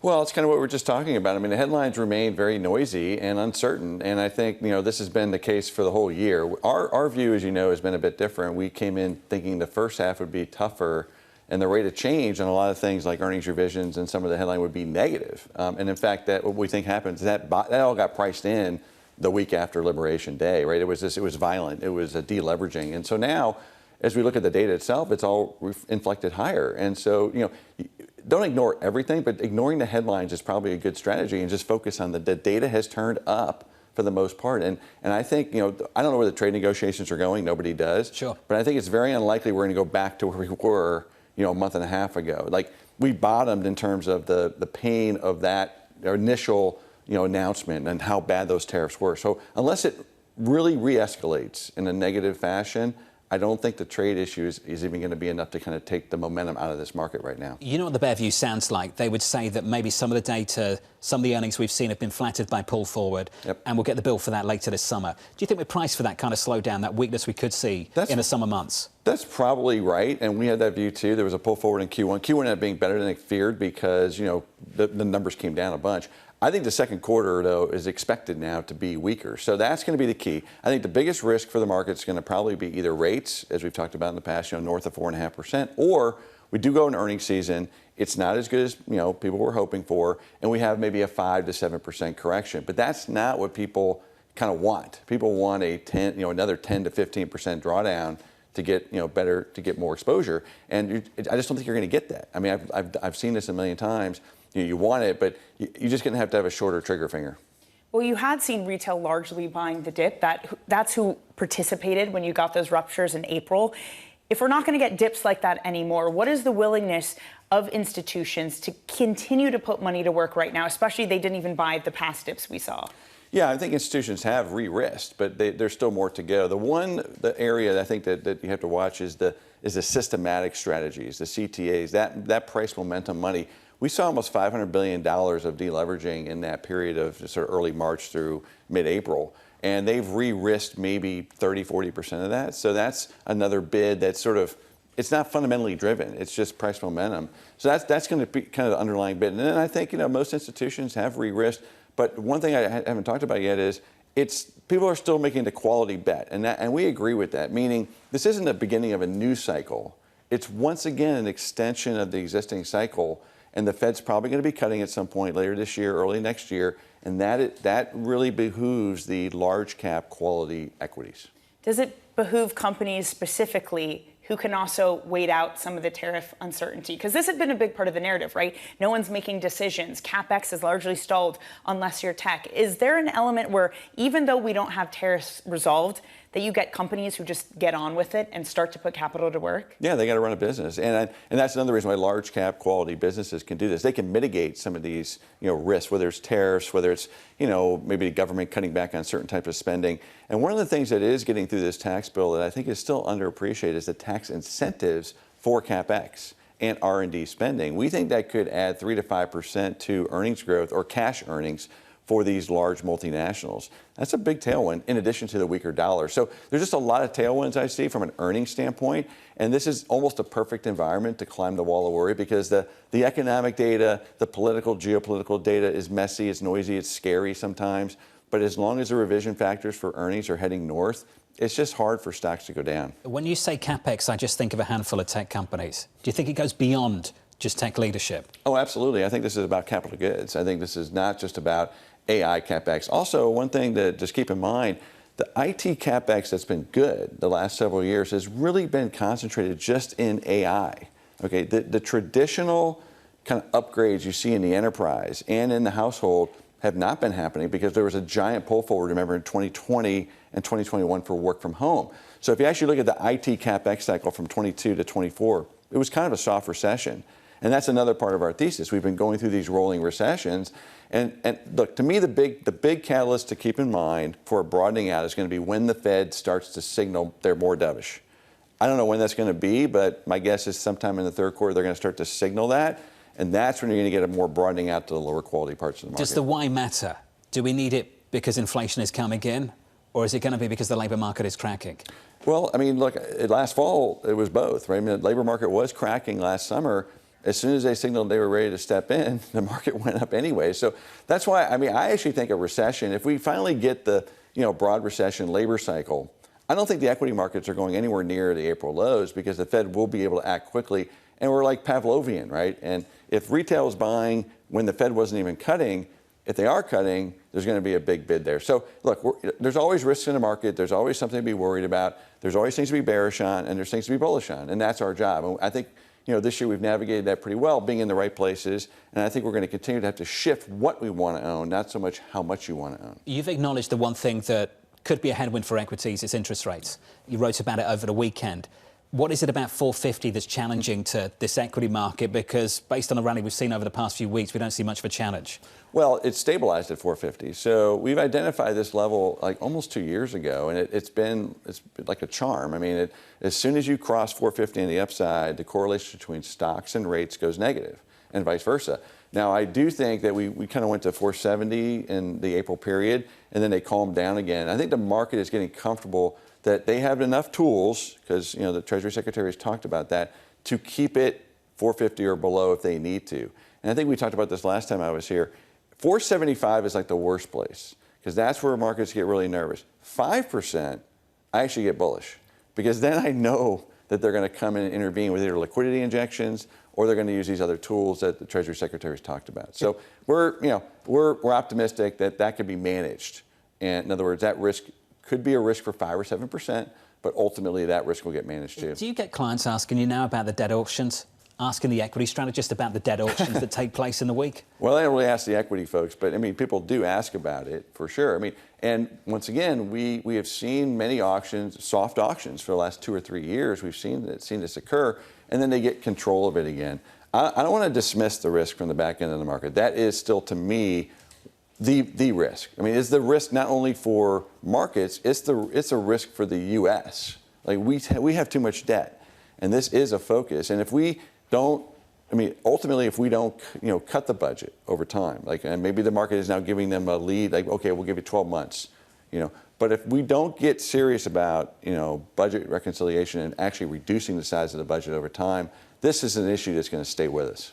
Well, it's kind of what we're just talking about. I mean, the headlines remain very noisy and uncertain, and I think this has been the case for the whole year. Our view, as you know, has been a bit different. We came in thinking the first half would be tougher, and the rate of change on a lot of things like earnings revisions and some of the headline would be negative. And in fact, that what we think happens that all got priced in the week after Liberation Day, right? It was violent. It was a deleveraging, and so now, as we look at the data itself, it's all inflected higher, and so don't ignore everything, but ignoring the headlines is probably a good strategy, and just focus on the data has turned up for the most part. And I think, I don't know where the trade negotiations are going. Nobody does. Sure. But I think it's very unlikely we're going to go back to where we were, a month and a half ago. Like, we bottomed in terms of the pain of that initial, announcement and how bad those tariffs were. So unless it really re-escalates in a negative fashion, I don't think the trade issue is even going to be enough to kind of take the momentum out of this market right now. You know what the bear view sounds like? They would say that maybe some of the data, some of the earnings we've seen have been flattered by pull forward, and we'll get the bill for that later this summer. Do you think we're priced for that kind of slowdown, that weakness we could see in the summer months? That's probably right, and we had that view too. There was a pull forward in Q1. Q1 ended up being better than they feared because, the numbers came down a bunch. I think the second quarter, though, is expected now to be weaker. So that's going to be the key. I think the biggest risk for the market is going to probably be either rates, as we've talked about in the past, north of 4.5%, or we do go into earnings season. It's not as good as people were hoping for, and we have maybe a 5 to 7% correction. But that's not what people kind of want. People want another 10 to 15% drawdown to get to get more exposure. And I just don't think you're going to get that. I mean, I've seen this a million times. You want it, but you're just going to have a shorter trigger finger. Well, you had seen retail largely buying the dip. That's who participated when you got those ruptures in April. If we're not going to get dips like that anymore, what is the willingness of institutions to continue to put money to work right now, especially they didn't even buy the past dips we saw? Yeah, I think institutions have re-risked, but there's still more to go. The area that I think that you have to watch is the systematic strategies, the CTAs, that price momentum money. We saw almost $500 billion of deleveraging in that period of sort of early March through mid-April. And they've re-risked maybe 30–40% of that. So that's another bid that's it's not fundamentally driven. It's just price momentum. So that's going to be kind of the underlying bid. And then I think, most institutions have re-risked. But one thing I haven't talked about yet is people are still making the quality bet. And we agree with that, meaning this isn't the beginning of a new cycle. It's once again an extension of the existing cycle. And the Fed's probably going to be cutting at some point later this year, early next year, and that really behooves the large cap quality equities. Does it behoove companies specifically who can also wait out some of the tariff uncertainty? Because this had been a big part of the narrative, right? No one's making decisions. CapEx is largely stalled unless you're tech. Is there an element where, even though we don't have tariffs resolved, that you get companies who just get on with it and start to put capital to work? Yeah, they got to run a business. And that's another reason why large cap quality businesses can do this. They can mitigate some of these risks, whether it's tariffs, whether it's maybe the government cutting back on certain types of spending. And one of the things that is getting through this tax bill that I think is still underappreciated is the tax incentives for CapEx and R&D spending. We think that could add 3 to 5% to earnings growth or cash earnings for these large multinationals. That's a big tailwind in addition to the weaker dollar. So there's just a lot of tailwinds I see from an earnings standpoint, and this is almost a perfect environment to climb the wall of worry because the economic data, the political, geopolitical data is messy, it's noisy, it's scary sometimes, but as long as the revision factors for earnings are heading north, it's just hard for stocks to go down. When you say CapEx, I just think of a handful of tech companies. Do you think it goes beyond just tech leadership? Oh, absolutely. I think this is about capital goods. I think this is not just about AI CapEx. Also, one thing to just keep in mind, the IT CapEx that's been good the last several years has really been concentrated just in AI. Okay, the traditional kind of upgrades you see in the enterprise and in the household have not been happening because there was a giant pull forward, remember, in 2020 and 2021 for work from home. So if you actually look at the IT CapEx cycle from 22 to 24, it was kind of a soft recession. And that's another part of our thesis. We've been going through these rolling recessions. And look, to me, the big catalyst to keep in mind for a broadening out is going to be when the Fed starts to signal they're more dovish. I don't know when that's going to be, but my guess is sometime in the third quarter they're going to start to signal that. And that's when you're going to get a more broadening out to the lower quality parts of the market. Does the why matter? Do we need it because inflation is coming in? Or is it going to be because the labor market is cracking? Well, I mean, look, last fall, it was both, right? I mean, the labor market was cracking last summer. as soon as they signaled they were ready to step in, the market went up anyway. So that's why, I mean, I actually think a recession, if we finally get the broad recession labor cycle, I don't think the equity markets are going anywhere near the April lows because the Fed will be able to act quickly. And we're like Pavlovian, right? And if retail is buying when the Fed wasn't even cutting, if they are cutting, there's going to be a big bid there. So look, there's always risks in the market. There's always something to be worried about. There's always things to be bearish on, and there's things to be bullish on. And that's our job. And I think this year we've navigated that pretty well, being in the right places. And I think we're going to continue to have to shift what we want to own, not so much how much you want to own. You've acknowledged the one thing that could be a headwind for equities is interest rates. You wrote about it over the weekend. What is it about 450 that's challenging to this equity market? Because based on the rally we've seen over the past few weeks, we don't see much of a challenge. Well, it's stabilized at 450. So we've identified this level like almost 2 years ago, and it's been like a charm. I mean, as soon as you cross 450 on the upside, the correlation between stocks and rates goes negative, and vice versa. Now, I do think that we kind of went to 470 in the April period, and then they calmed down again. I think the market is getting comfortable that they have enough tools, because the Treasury Secretary has talked about that, to keep it 450 or below if they need to. And I think we talked about this last time I was here. 475 is like the worst place, because that's where markets get really nervous. 5%, I actually get bullish, because then I know that they're going to come in and intervene with either liquidity injections or they're going to use these other tools that the Treasury Secretary has talked about. So we're optimistic that that could be managed. And in other words, that risk could be a risk for 5 or 7%, but ultimately that risk will get managed too. Do you get clients asking you now about the debt auctions? Asking the equity strategist about the debt auctions that take place in the week? Well, I don't really ask the equity folks, but I mean, people do ask about it for sure. I mean, and once again, we have seen many auctions, soft auctions for the last 2 or 3 years. We've seen this occur, and then they get control of it again. I don't want to dismiss the risk from the back end of the market. That is still, to me, the risk. I mean, it's the risk not only for markets, it's a risk for the U.S. Like we have too much debt, and this is a focus. And if we don't, I mean, ultimately, if we don't, cut the budget over time, and maybe the market is now giving them a lead, like, okay, we'll give you 12 months, But if we don't get serious about, budget reconciliation and actually reducing the size of the budget over time, this is an issue that's going to stay with us.